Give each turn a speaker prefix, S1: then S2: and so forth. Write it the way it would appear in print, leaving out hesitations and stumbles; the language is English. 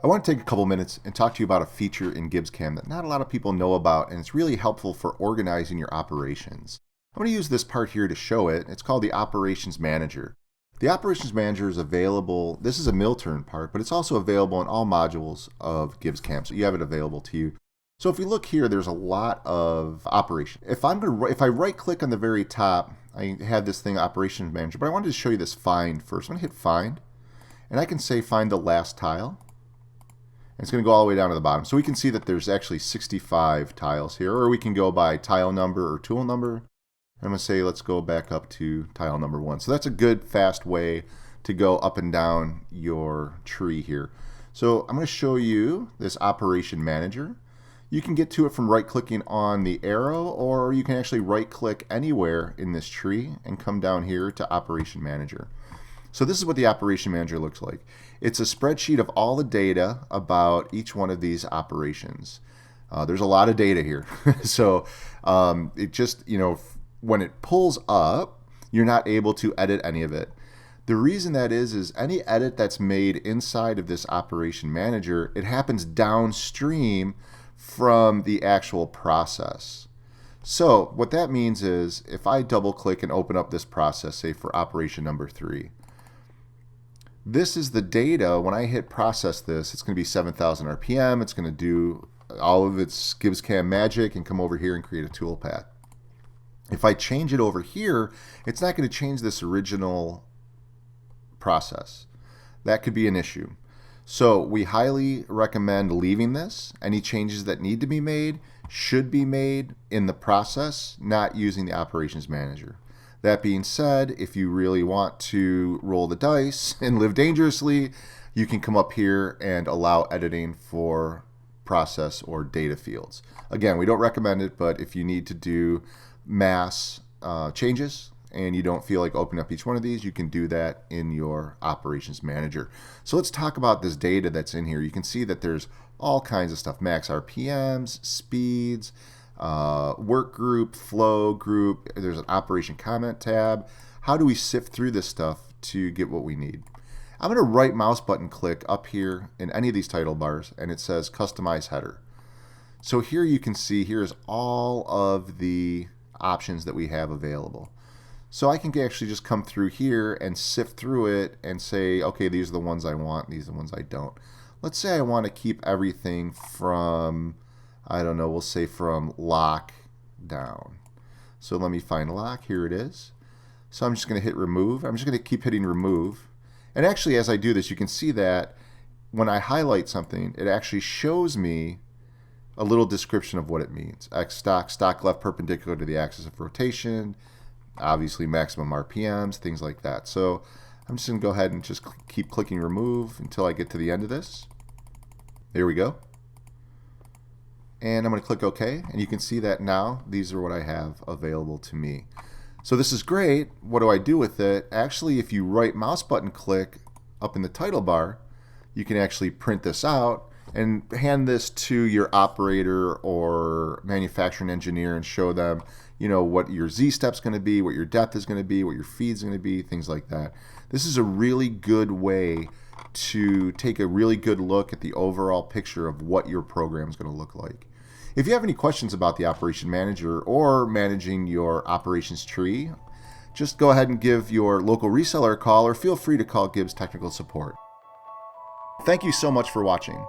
S1: I want to take a couple minutes and talk to you about a feature in GibbsCAM that not a lot of people know about, and it's really helpful for organizing your operations. I'm going to use this part here to show it. It's called the Operations Manager. The Operations Manager is available, this is a mill turn part, but it's also available in all modules of GibbsCAM, so you have it available to you. So if we look here, there's a lot of operation. If I right click on the very top, I have this thing, Operations Manager, but I wanted to show you this find first. I'm going to hit find, and I can say find the last tile. And it's going to go all the way down to the bottom. So we can see that there's actually 65 tiles here, or we can go by tile number or tool number. I'm going to say let's go back up to tile number 1. So that's a good, fast way to go up and down your tree here. So I'm going to show you this Operation Manager. You can get to it from right-clicking on the arrow, or you can actually right-click anywhere in this tree and come down here to Operation Manager. So this is what the Operation Manager looks like. It's a spreadsheet of all the data about each one of these operations. There's a lot of data here. So it just, when it pulls up, you're not able to edit any of it. The reason that is any edit that's made inside of this Operation Manager, it happens downstream from the actual process. So what that means is if I double click and open up this process, say for operation number 3, this is the data. When I hit process this, it's going to be 7,000 RPM. It's going to do all of its GibbsCAM magic and come over here and create a toolpath. If I change it over here, it's not going to change this original process. That could be an issue. So we highly recommend leaving this. Any changes that need to be made should be made in the process, not using the Operations Manager. That being said, if you really want to roll the dice and live dangerously, you can come up here and allow editing for process or data fields. Again, we don't recommend it, but if you need to do mass changes and you don't feel like opening up each one of these, you can do that in your Operations Manager. So let's talk about this data that's in here. You can see that there's all kinds of stuff: max RPMs, speeds, work group, flow group. There's an operation comment tab. How do we sift through this stuff to get what we need? I'm going to right mouse button click up here in any of these title bars, and it says customize header. So here you can see here's all of the options that we have available. So I can actually just come through here and sift through it and say, okay, these are the ones I want, these are the ones I don't. Let's say I want to keep everything from, I don't know, we'll say from lock down. So let me find lock. Here it is. So I'm just going to hit remove. I'm just going to keep hitting remove. And actually, as I do this, you can see that when I highlight something, it actually shows me a little description of what it means. X stock left perpendicular to the axis of rotation, obviously maximum RPMs, things like that. So I'm just going to go ahead and just keep clicking remove until I get to the end of this. There we go. And I'm going to click OK, and you can see that now these are what I have available to me. So this is great. What do I do with it? Actually, if you right mouse button click up in the title bar, you can actually print this out and hand this to your operator or manufacturing engineer and show them, what your Z step's going to be, what your depth is going to be, what your feed's going to be, things like that. This is a really good way to take a really good look at the overall picture of what your program is going to look like. If you have any questions about the Operation Manager or managing your operations tree, just go ahead and give your local reseller a call, or feel free to call Gibbs Technical Support. Thank you so much for watching.